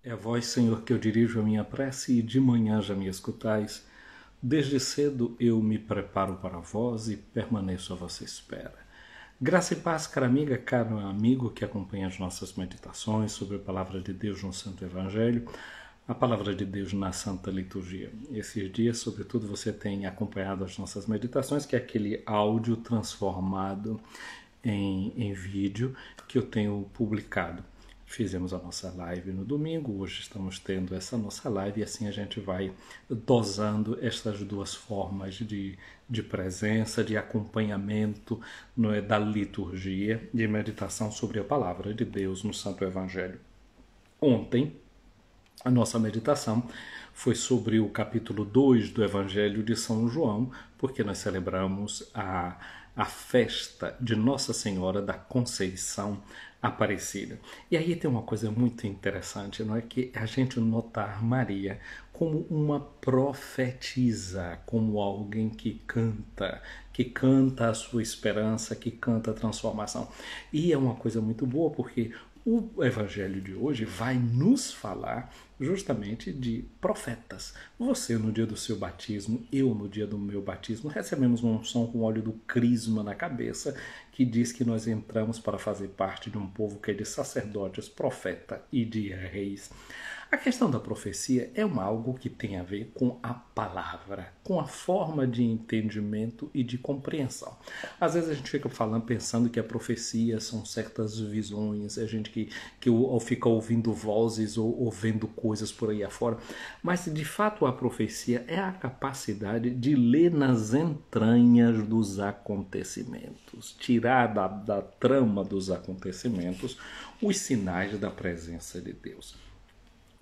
É a vós, Senhor, que eu dirijo a minha prece e de manhã já me escutais. Desde cedo eu me preparo para vós e permaneço à vossa espera. Graça e paz, cara amiga, caro amigo que acompanha as nossas meditações sobre a Palavra de Deus no Santo Evangelho, a Palavra de Deus na Santa Liturgia. Esses dias, sobretudo, você tem acompanhado as nossas meditações, que é aquele áudio transformado em vídeo que eu tenho publicado. Fizemos a nossa live no domingo, hoje estamos tendo essa nossa live e assim a gente vai dosando estas duas formas de presença, de acompanhamento, não é, da liturgia, de meditação sobre a Palavra de Deus no Santo Evangelho. Ontem, a nossa meditação foi sobre o capítulo 2 do Evangelho de São João, porque nós celebramos a festa de Nossa Senhora da Conceição Aparecida. E aí tem uma coisa muito interessante, não é, que a gente notar Maria como uma profetisa, como alguém que canta a sua esperança, que canta a transformação. E é uma coisa muito boa porque o Evangelho de hoje vai nos falar justamente de profetas. Você no dia do seu batismo, eu no dia do meu batismo, recebemos uma unção com óleo do crisma na cabeça, que diz que nós entramos para fazer parte de um povo que é de sacerdotes, profeta e de reis. A questão da profecia é algo que tem a ver com a palavra, com a forma de entendimento e de compreensão. Às vezes a gente fica pensando que a profecia são certas visões, a gente que fica ouvindo vozes ou vendo coisas por aí afora, mas de fato a profecia é a capacidade de ler nas entranhas dos acontecimentos, tirar da trama dos acontecimentos os sinais da presença de Deus.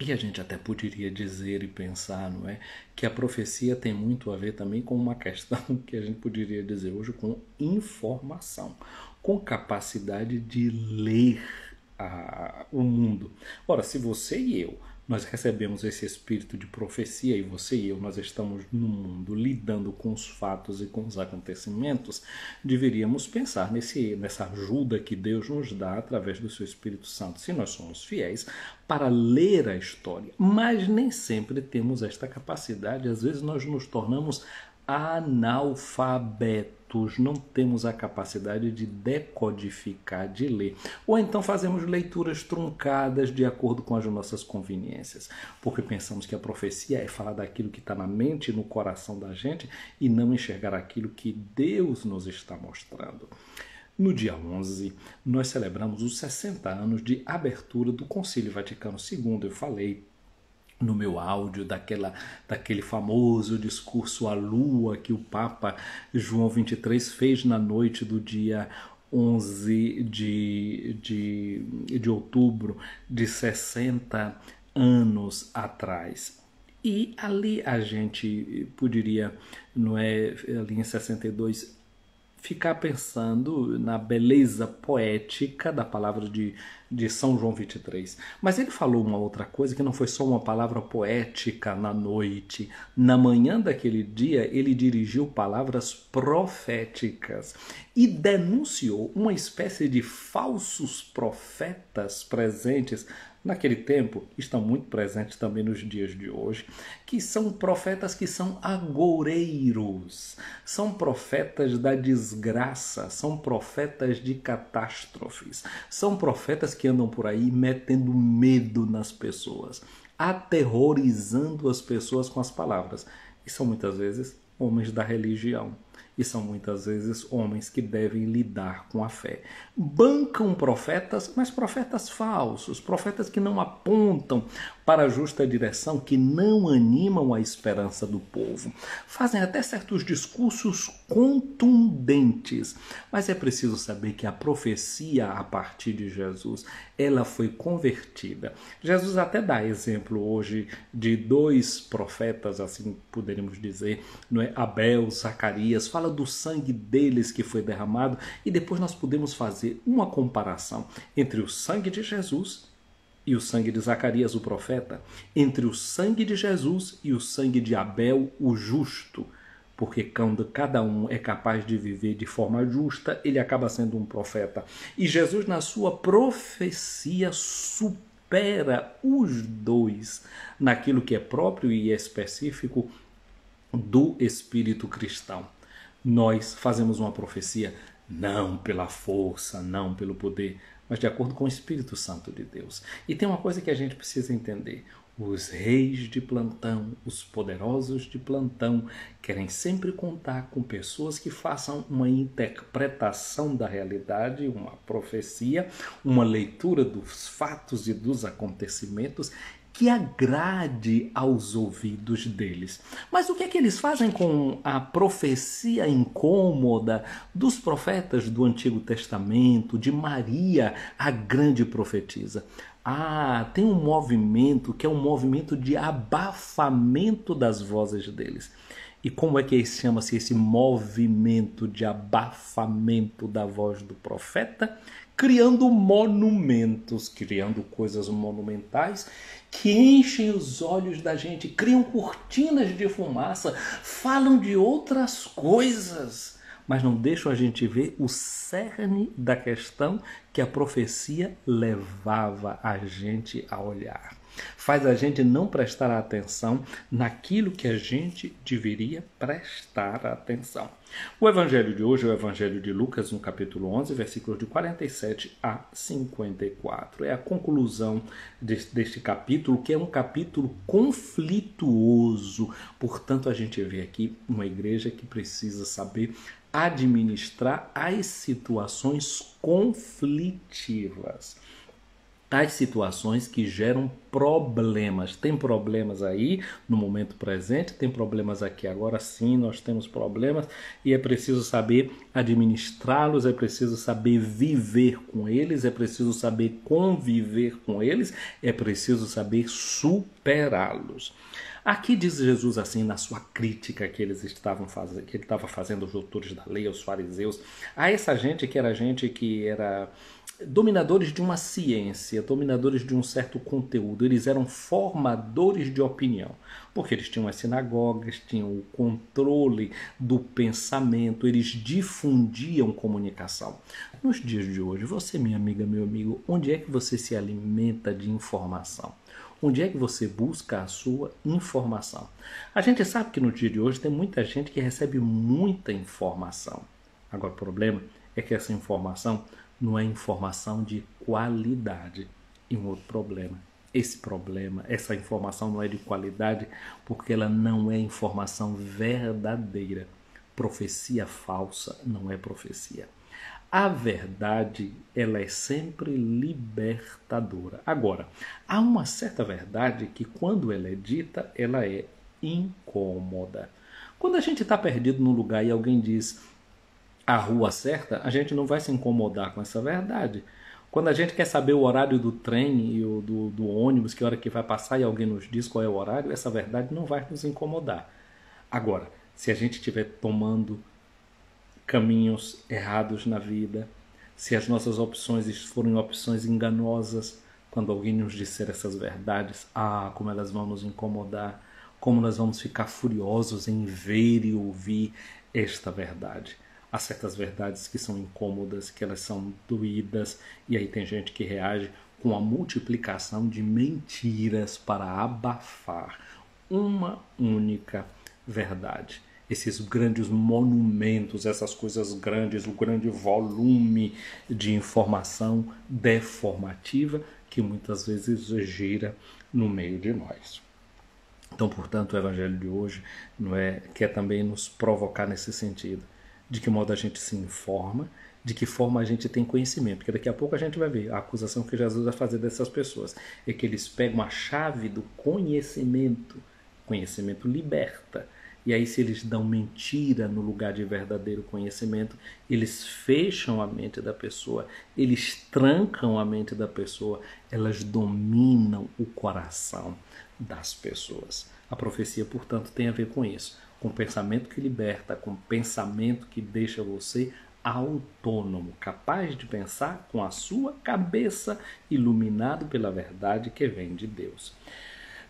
E a gente até poderia dizer e pensar, não é, que a profecia tem muito a ver também com uma questão que a gente poderia dizer hoje com informação, com capacidade de ler o mundo. Ora, se você e eu, nós recebemos esse espírito de profecia e você e eu, nós estamos no mundo lidando com os fatos e com os acontecimentos, deveríamos pensar nessa ajuda que Deus nos dá através do seu Espírito Santo, se nós somos fiéis, para ler a história. Mas nem sempre temos esta capacidade, às vezes nós nos tornamos analfabetos, não temos a capacidade de decodificar, de ler. Ou então fazemos leituras truncadas de acordo com as nossas conveniências, porque pensamos que a profecia é falar daquilo que está na mente e no coração da gente e não enxergar aquilo que Deus nos está mostrando. No dia 11, nós celebramos os 60 anos de abertura do Concílio Vaticano II. Eu falei no meu áudio daquele famoso discurso à lua que o Papa João XXIII fez na noite do dia 11 de outubro de 60 anos atrás. E ali a gente poderia, não é, ali em 62, ficar pensando na beleza poética da palavra de São João XXIII. Mas ele falou uma outra coisa que não foi só uma palavra poética na noite. Na manhã daquele dia, ele dirigiu palavras proféticas e denunciou uma espécie de falsos profetas presentes naquele tempo, estão muito presentes também nos dias de hoje, que são profetas que são agoureiros, são profetas da desgraça, são profetas de catástrofes, são profetas que andam por aí metendo medo nas pessoas, aterrorizando as pessoas com as palavras. E são muitas vezes homens da religião. E são muitas vezes homens que devem lidar com a fé. Bancam profetas, mas profetas falsos, profetas que não apontam para a justa direção, que não animam a esperança do povo. Fazem até certos discursos contundentes, mas é preciso saber que a profecia a partir de Jesus, ela foi convertida. Jesus até dá exemplo hoje de dois profetas, assim poderíamos dizer, não é? Abel, Zacarias, fala do sangue deles que foi derramado e depois nós podemos fazer uma comparação entre o sangue de Jesus e o sangue de Zacarias, o profeta, entre o sangue de Jesus e o sangue de Abel, o justo, porque quando cada um é capaz de viver de forma justa, ele acaba sendo um profeta. E Jesus, na sua profecia suprema, supera os dois naquilo que é próprio e específico do espírito cristão. Nós fazemos uma profecia não pela força, não pelo poder, mas de acordo com o Espírito Santo de Deus. E tem uma coisa que a gente precisa entender. Os reis de plantão, os poderosos de plantão, querem sempre contar com pessoas que façam uma interpretação da realidade, uma profecia, uma leitura dos fatos e dos acontecimentos que agrade aos ouvidos deles. Mas o que é que eles fazem com a profecia incômoda dos profetas do Antigo Testamento, de Maria, a grande profetisa? Tem um movimento que é um movimento de abafamento das vozes deles. E como é que chama-se esse movimento de abafamento da voz do profeta? Criando monumentos, criando coisas monumentais que enchem os olhos da gente, criam cortinas de fumaça, falam de outras coisas, mas não deixam a gente ver o cerne da questão que a profecia levava a gente a olhar. Faz a gente não prestar atenção naquilo que a gente deveria prestar atenção. O evangelho de hoje é o evangelho de Lucas, no capítulo 11, versículos de 47 a 54. É a conclusão deste capítulo, que é um capítulo conflituoso. Portanto, a gente vê aqui uma igreja que precisa saber administrar as situações conflitivas. As situações que geram problemas. Tem problemas aí no momento presente, tem problemas aqui agora, sim, nós temos problemas e é preciso saber administrá-los, é preciso saber viver com eles, é preciso saber conviver com eles, é preciso saber superá-los. Aqui diz Jesus assim na sua crítica que eles estavam fazendo, que ele estava fazendo aos doutores da lei, aos fariseus, a essa gente que era dominadores de uma ciência, dominadores de um certo conteúdo. Eles eram formadores de opinião, porque eles tinham as sinagogas, tinham o controle do pensamento, eles difundiam comunicação. Nos dias de hoje, você, minha amiga, meu amigo, onde é que você se alimenta de informação? Onde é que você busca a sua informação? A gente sabe que no dia de hoje tem muita gente que recebe muita informação. Agora, o problema é que essa informação não é informação de qualidade. E um outro problema, essa informação não é de qualidade porque ela não é informação verdadeira. Profecia falsa não é profecia. A verdade, ela é sempre libertadora. Agora, há uma certa verdade que quando ela é dita, ela é incômoda. Quando a gente está perdido num lugar e alguém diz a rua certa, a gente não vai se incomodar com essa verdade. Quando a gente quer saber o horário do trem e do ônibus, que hora que vai passar e alguém nos diz qual é o horário, essa verdade não vai nos incomodar. Agora, se a gente estiver tomando caminhos errados na vida, se as nossas opções forem opções enganosas, quando alguém nos disser essas verdades, como elas vão nos incomodar, como nós vamos ficar furiosos em ver e ouvir esta verdade. Há certas verdades que são incômodas, que elas são doídas, e aí tem gente que reage com a multiplicação de mentiras para abafar uma única verdade. Esses grandes monumentos, essas coisas grandes, o grande volume de informação deformativa que muitas vezes gira no meio de nós. Então, portanto, o Evangelho de hoje quer também nos provocar nesse sentido. De que modo a gente se informa, de que forma a gente tem conhecimento. Porque daqui a pouco a gente vai ver a acusação que Jesus vai fazer dessas pessoas. É que eles pegam a chave do conhecimento. Conhecimento liberta. E aí, se eles dão mentira no lugar de verdadeiro conhecimento, eles fecham a mente da pessoa, eles trancam a mente da pessoa, elas dominam o coração das pessoas. A profecia, portanto, tem a ver com isso, com pensamento que liberta, com pensamento que deixa você autônomo, capaz de pensar com a sua cabeça, iluminado pela verdade que vem de Deus.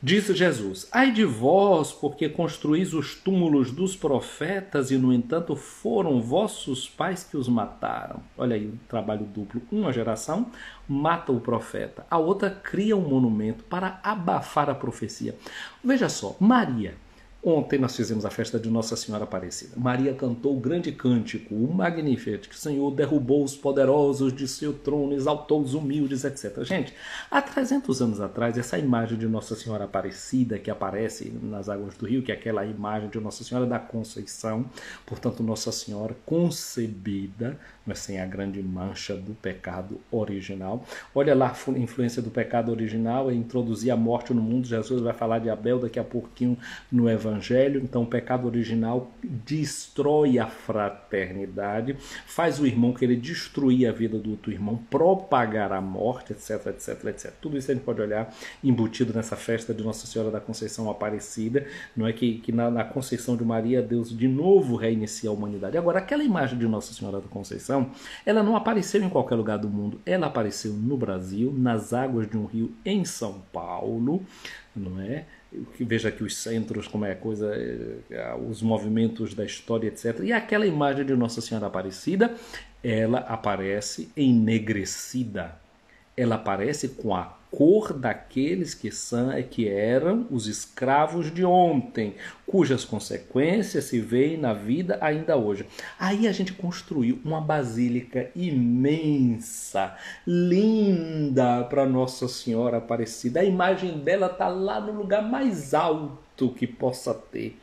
Disse Jesus: ai de vós, porque construís os túmulos dos profetas, e no entanto foram vossos pais que os mataram. Olha aí o trabalho duplo. Uma geração mata o profeta, a outra cria um monumento para abafar a profecia. Veja só, Maria. Ontem nós fizemos a festa de Nossa Senhora Aparecida. Maria cantou o grande cântico, o Magnificat, que o Senhor derrubou os poderosos de seu trono, exaltou os humildes, etc. Gente, há 300 anos atrás, essa imagem de Nossa Senhora Aparecida, que aparece nas águas do rio, que é aquela imagem de Nossa Senhora da Conceição, portanto, Nossa Senhora concebida, mas sem a grande mancha do pecado original. Olha lá a influência do pecado original, é introduzir a morte no mundo. Jesus vai falar de Abel daqui a pouquinho no Evangelho. Então o pecado original destrói a fraternidade, faz o irmão querer destruir a vida do outro irmão, propagar a morte, etc, etc, etc. Tudo isso a gente pode olhar embutido nessa festa de Nossa Senhora da Conceição Aparecida. Não é que na Conceição de Maria, Deus de novo reinicia a humanidade. Agora, aquela imagem de Nossa Senhora da Conceição, ela não apareceu em qualquer lugar do mundo, ela apareceu no Brasil, nas águas de um rio em São Paulo, não é? Veja aqui os centros, como é a coisa, os movimentos da história, etc. E aquela imagem de Nossa Senhora Aparecida, ela aparece enegrecida, ela aparece com a cor daqueles que eram os escravos de ontem, cujas consequências se veem na vida ainda hoje. Aí a gente construiu uma basílica imensa, linda para Nossa Senhora Aparecida. A imagem dela está lá no lugar mais alto que possa ter.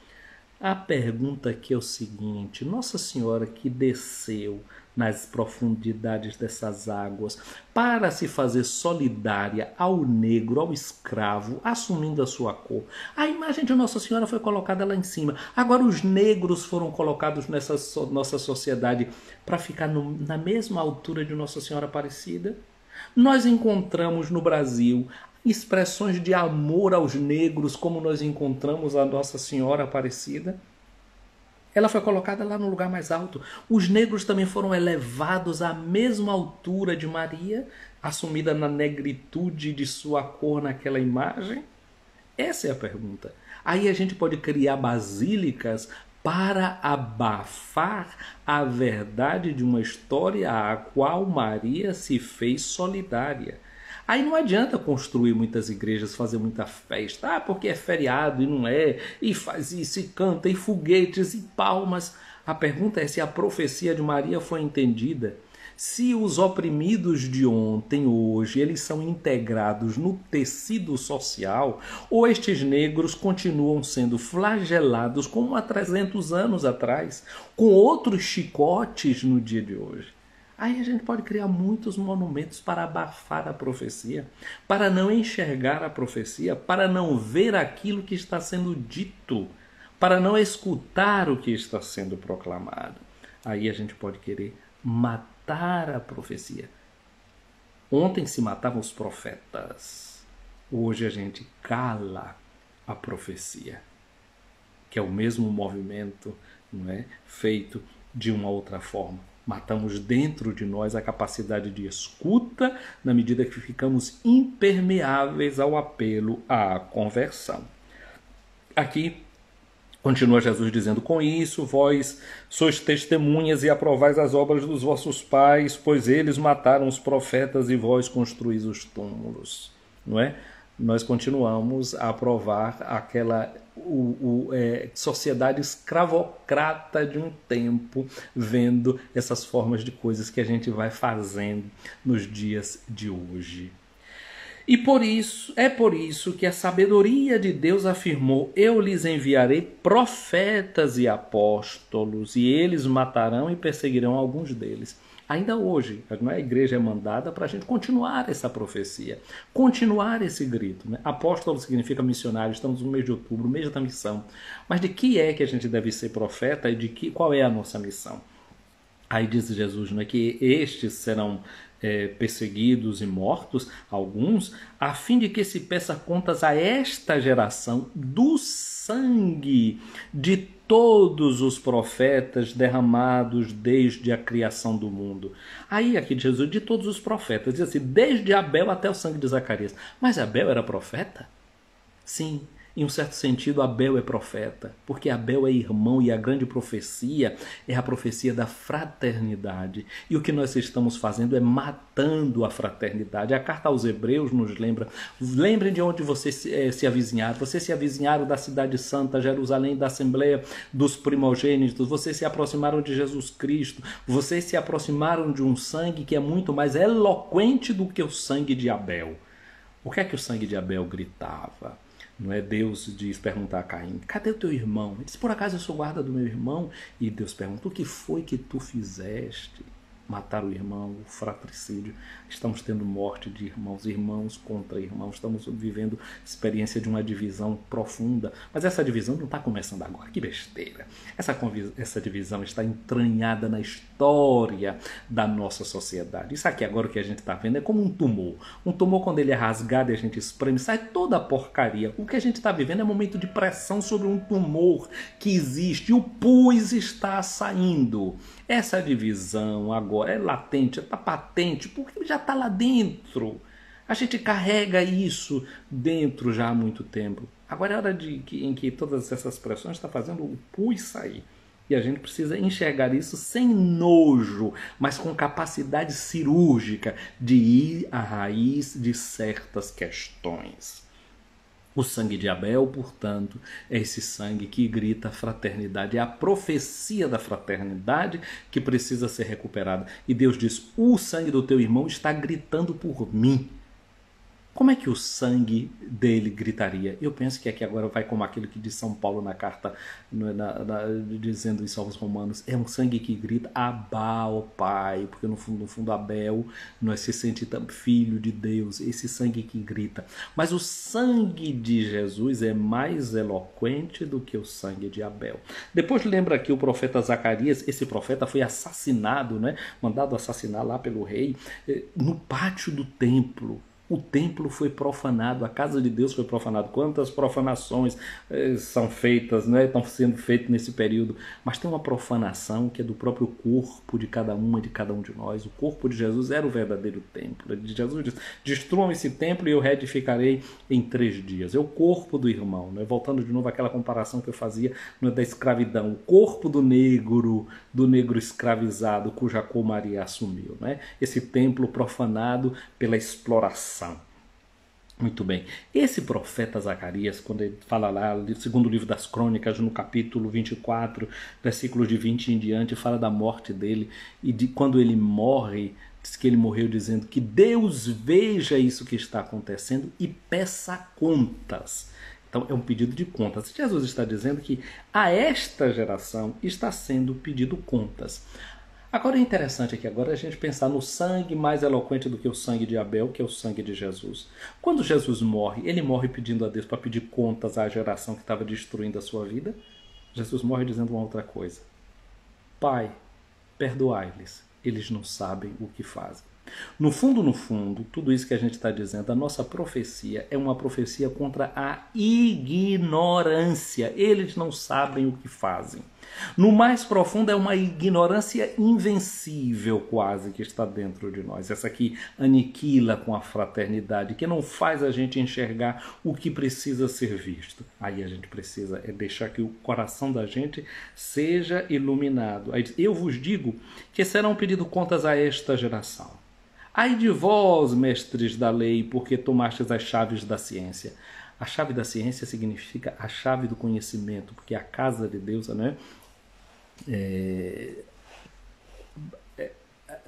A pergunta aqui é o seguinte: Nossa Senhora que desceu nas profundidades dessas águas para se fazer solidária ao negro, ao escravo, assumindo a sua cor. A imagem de Nossa Senhora foi colocada lá em cima. Agora os negros foram colocados nessa nossa sociedade para ficar na mesma altura de Nossa Senhora Aparecida. Nós encontramos no Brasil expressões de amor aos negros, como nós encontramos a Nossa Senhora Aparecida. Ela foi colocada lá no lugar mais alto. Os negros também foram elevados à mesma altura de Maria, assumida na negritude de sua cor naquela imagem. Essa é a pergunta. Aí a gente pode criar basílicas para abafar a verdade de uma história à qual Maria se fez solidária. Aí não adianta construir muitas igrejas, fazer muita festa, porque é feriado e não é, e faz isso, e canta, e foguetes, e palmas. A pergunta é se a profecia de Maria foi entendida, se os oprimidos de ontem, hoje, eles são integrados no tecido social, ou estes negros continuam sendo flagelados como há 300 anos atrás, com outros chicotes no dia de hoje. Aí a gente pode criar muitos monumentos para abafar a profecia, para não enxergar a profecia, para não ver aquilo que está sendo dito, para não escutar o que está sendo proclamado. Aí a gente pode querer matar a profecia. Ontem se matavam os profetas, hoje a gente cala a profecia, que é o mesmo movimento, não é? Feito de uma outra forma. Matamos dentro de nós a capacidade de escuta na medida que ficamos impermeáveis ao apelo à conversão. Aqui continua Jesus dizendo: com isso vós sois testemunhas e aprovais as obras dos vossos pais, pois eles mataram os profetas e vós construís os túmulos. Não é? Nós continuamos a aprovar aquela sociedade escravocrata de um tempo, vendo essas formas de coisas que a gente vai fazendo nos dias de hoje. E é por isso que a sabedoria de Deus afirmou: eu lhes enviarei profetas e apóstolos, e eles matarão e perseguirão alguns deles. Ainda hoje, a igreja é mandada para a gente continuar essa profecia, continuar esse grito. Né? Apóstolo significa missionário, estamos no mês de outubro, mês da missão. Mas de que é que a gente deve ser profeta e qual é a nossa missão? Aí diz Jesus, né, que estes serão perseguidos e mortos, alguns, a fim de que se peça contas a esta geração do sangue de todos os profetas derramados desde a criação do mundo. Aí aqui de Jesus, de todos os profetas, diz assim, desde Abel até o sangue de Zacarias. Mas Abel era profeta? Sim, em um certo sentido, Abel é profeta, porque Abel é irmão e a grande profecia é a profecia da fraternidade. E o que nós estamos fazendo é matando a fraternidade. A carta aos Hebreus nos lembra, lembrem de onde vocês se avizinharam. Vocês se avizinharam da cidade santa, Jerusalém, da Assembleia dos primogênitos. Vocês se aproximaram de Jesus Cristo. Vocês se aproximaram de um sangue que é muito mais eloquente do que o sangue de Abel. O que é que o sangue de Abel gritava? Não é? Deus diz, perguntar a Caim, cadê o teu irmão? Ele diz, por acaso eu sou guarda do meu irmão? E Deus pergunta, o que foi que tu fizeste? Matar o irmão, o fratricídio. Estamos tendo morte de irmãos, irmãos contra irmãos. Estamos vivendo experiência de uma divisão profunda. Mas essa divisão não está começando agora. Que besteira. Essa divisão está entranhada na história da nossa sociedade. Isso aqui agora que a gente está vendo é como um tumor. Um tumor, quando ele é rasgado e a gente espreme, sai toda a porcaria. O que a gente está vivendo é um momento de pressão sobre um tumor que existe. E o pus está saindo. Essa divisão agora é latente, está patente, porque já está lá dentro. A gente carrega isso dentro já há muito tempo. Agora é hora em que todas essas pressões estão fazendo o pus sair. E a gente precisa enxergar isso sem nojo, mas com capacidade cirúrgica de ir à raiz de certas questões. O sangue de Abel, portanto, é esse sangue que grita fraternidade. É a profecia da fraternidade que precisa ser recuperada. E Deus diz, o sangue do teu irmão está gritando por mim. Como é que o sangue dele gritaria? Eu penso que aqui agora vai como aquilo que diz São Paulo na carta, dizendo isso aos romanos. É um sangue que grita, Abá, ó Pai, porque no fundo Abel não é se sente filho de Deus, esse sangue que grita. Mas o sangue de Jesus é mais eloquente do que o sangue de Abel. Depois lembra aqui o profeta Zacarias, esse profeta foi assassinado, né? Mandado assassinar lá pelo rei, no pátio do templo. O templo foi profanado, a casa de Deus foi profanada. Quantas profanações são feitas, né? Estão sendo feitas nesse período. Mas tem uma profanação que é do próprio corpo de cada uma e de cada um de nós. O corpo de Jesus era o verdadeiro templo. Jesus diz, destruam esse templo e eu reedificarei em 3 dias. É o corpo do irmão, né? Voltando de novo àquela comparação que eu fazia, né, da escravidão. O corpo do negro escravizado, cuja cor Maria assumiu, né? Esse templo profanado pela exploração. Muito bem. Esse profeta Zacarias, quando ele fala lá, no segundo livro das Crônicas, no capítulo 24, versículos de 20 em diante, fala da morte dele e de quando ele morre, diz que ele morreu dizendo que Deus veja isso que está acontecendo e peça contas. Então é um pedido de contas. Jesus está dizendo que a esta geração está sendo pedido contas. Agora é interessante aqui agora a gente pensar no sangue mais eloquente do que o sangue de Abel, que é o sangue de Jesus. Quando Jesus morre, ele morre pedindo a Deus para pedir contas à geração que estava destruindo a sua vida? Jesus morre dizendo uma outra coisa. Pai, perdoai-lhes, eles não sabem o que fazem. No fundo, tudo isso que a gente está dizendo, a nossa profecia é uma profecia contra a ignorância. Eles não sabem o que fazem. No mais profundo é uma ignorância invencível quase que está dentro de nós. Essa que aniquila com a fraternidade, que não faz a gente enxergar o que precisa ser visto. Aí a gente precisa deixar que o coração da gente seja iluminado. Aí, eu vos digo que serão pedido contas a esta geração. Ai de vós, mestres da lei, porque tomastes as chaves da ciência. A chave da ciência significa a chave do conhecimento, porque a casa de Deus, né?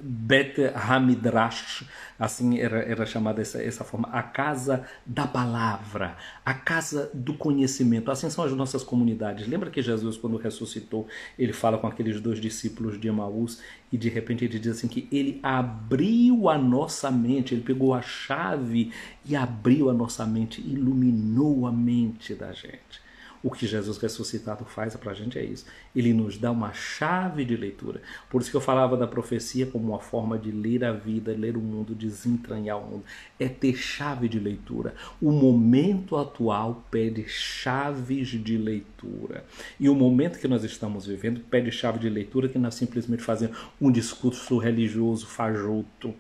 Bet Hamidrash, assim era chamada essa forma, a casa da palavra, a casa do conhecimento. Assim são as nossas comunidades. Lembra que Jesus, quando ressuscitou, ele fala com aqueles 2 discípulos de Emaús e de repente ele diz assim que ele abriu a nossa mente, ele pegou a chave e abriu a nossa mente, iluminou a mente da gente. O que Jesus ressuscitado faz para a gente é isso. Ele nos dá uma chave de leitura. Por isso que eu falava da profecia como uma forma de ler a vida, ler o mundo, desentranhar o mundo. É ter chave de leitura. O momento atual pede chaves de leitura. E o momento que nós estamos vivendo pede chave de leitura que nós simplesmente fazemos um discurso religioso fajuto.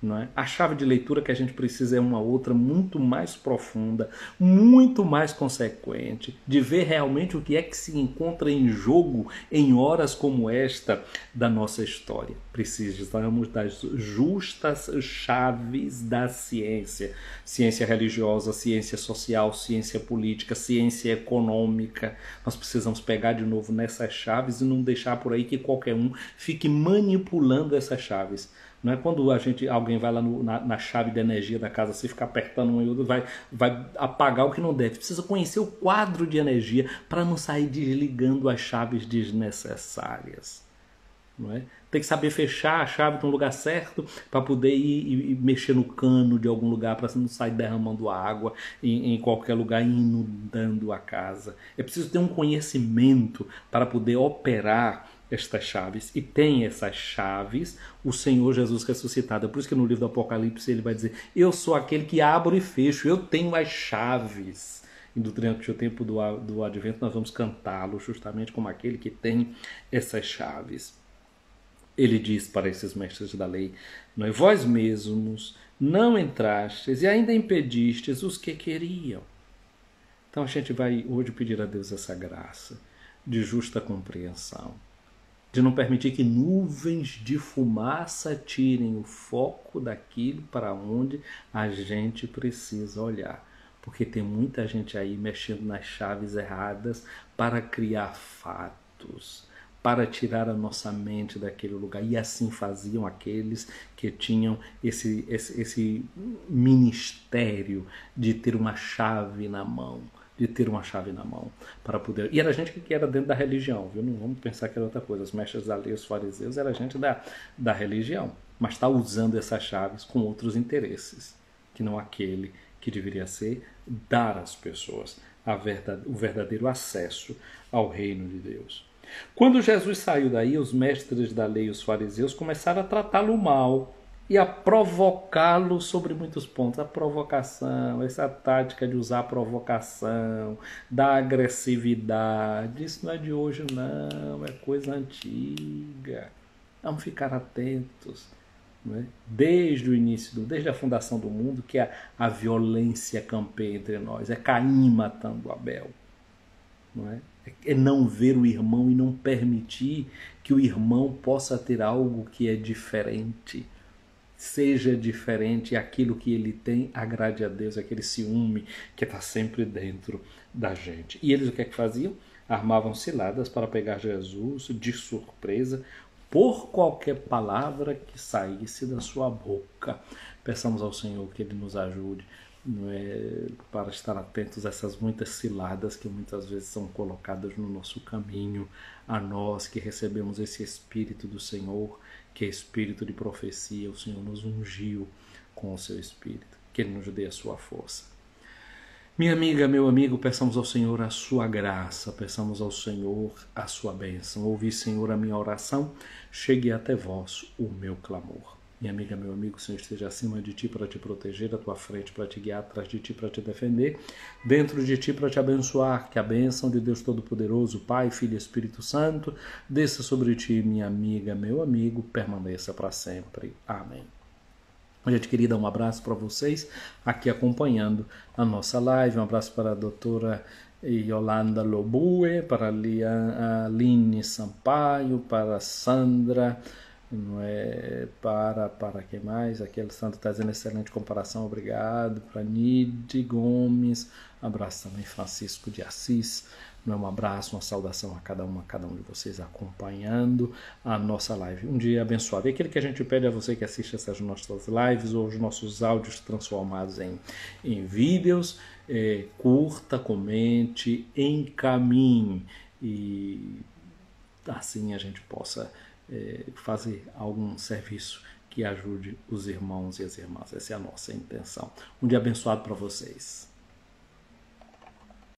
Não é? A chave de leitura que a gente precisa é uma outra muito mais profunda, muito mais consequente, de ver realmente o que é que se encontra em jogo em horas como esta da nossa história. Precisamos das justas chaves da ciência. Ciência religiosa, ciência social, ciência política, ciência econômica. Nós precisamos pegar de novo nessas chaves e não deixar por aí que qualquer um fique manipulando essas chaves. Não é quando alguém vai lá na chave de energia da casa, se ficar apertando um e outro, vai apagar o que não deve. Precisa conhecer o quadro de energia para não sair desligando as chaves desnecessárias. Não é? Tem que saber fechar a chave no lugar certo para poder ir e mexer no cano de algum lugar para não sair derramando água em qualquer lugar e inundando a casa. É preciso ter um conhecimento para poder operar estas chaves, e tem essas chaves o Senhor Jesus ressuscitado. É por isso que no livro do Apocalipse ele vai dizer: eu sou aquele que abro e fecho, eu tenho as chaves. E durante o tempo do Advento nós vamos cantá-lo justamente como aquele que tem essas chaves. Ele diz para esses mestres da lei: não é? Vós mesmos não entrastes e ainda impedistes os que queriam. Então a gente vai hoje pedir a Deus essa graça de justa compreensão, de não permitir que nuvens de fumaça tirem o foco daquilo para onde a gente precisa olhar. Porque tem muita gente aí mexendo nas chaves erradas para criar fatos, para tirar a nossa mente daquele lugar. E assim faziam aqueles que tinham esse ministério de ter uma chave na mão. Para poder... E era gente que era dentro da religião, viu? Não vamos pensar que era outra coisa. Os mestres da lei, os fariseus, era gente da religião, mas está usando essas chaves com outros interesses, que não aquele que deveria ser dar às pessoas o verdadeiro acesso ao reino de Deus. Quando Jesus saiu daí, os mestres da lei e os fariseus começaram a tratá-lo mal e a provocá-lo sobre muitos pontos. A provocação, essa tática de usar a provocação, da agressividade, isso não é de hoje não, é coisa antiga. Vamos ficar atentos. Não é? Desde o início, desde a fundação do mundo, que a violência campeia entre nós. É Caim matando Abel. Não é? É não ver o irmão e não permitir que o irmão possa ter algo que é diferente. Seja diferente e aquilo que ele tem agrade a Deus, aquele ciúme que está sempre dentro da gente. E eles o que é que faziam? Armavam ciladas para pegar Jesus de surpresa por qualquer palavra que saísse da sua boca. Peçamos ao Senhor que Ele nos ajude, não é, para estar atentos a essas muitas ciladas que muitas vezes são colocadas no nosso caminho, a nós que recebemos esse Espírito do Senhor, que é Espírito de profecia. O Senhor nos ungiu com o seu Espírito, que Ele nos dê a sua força. Minha amiga, meu amigo, peçamos ao Senhor a sua graça, peçamos ao Senhor a sua bênção. Ouvi, Senhor, a minha oração, chegue até vós o meu clamor. Minha amiga, meu amigo, o Senhor esteja acima de ti para te proteger, à tua frente para te guiar, atrás de ti para te defender, dentro de ti para te abençoar. Que a bênção de Deus Todo-Poderoso, Pai, Filho e Espírito Santo, desça sobre ti, minha amiga, meu amigo, permaneça para sempre. Amém. Gente querida, um abraço para vocês aqui acompanhando a nossa live. Um abraço para a doutora Yolanda Lobue, para a Aline Sampaio, para a Sandra, não é, para quem mais? Aqui a Sandra está dizendo excelente comparação, obrigado. Para Nide Gomes, abraço também Francisco de Assis. Um abraço, uma saudação a cada um de vocês acompanhando a nossa live. Um dia abençoado. E aquilo que a gente pede a você que assiste essas nossas lives ou os nossos áudios transformados em vídeos, curta, comente, encaminhe, e assim a gente possa fazer algum serviço que ajude os irmãos e as irmãs. Essa é a nossa intenção. Um dia abençoado para vocês.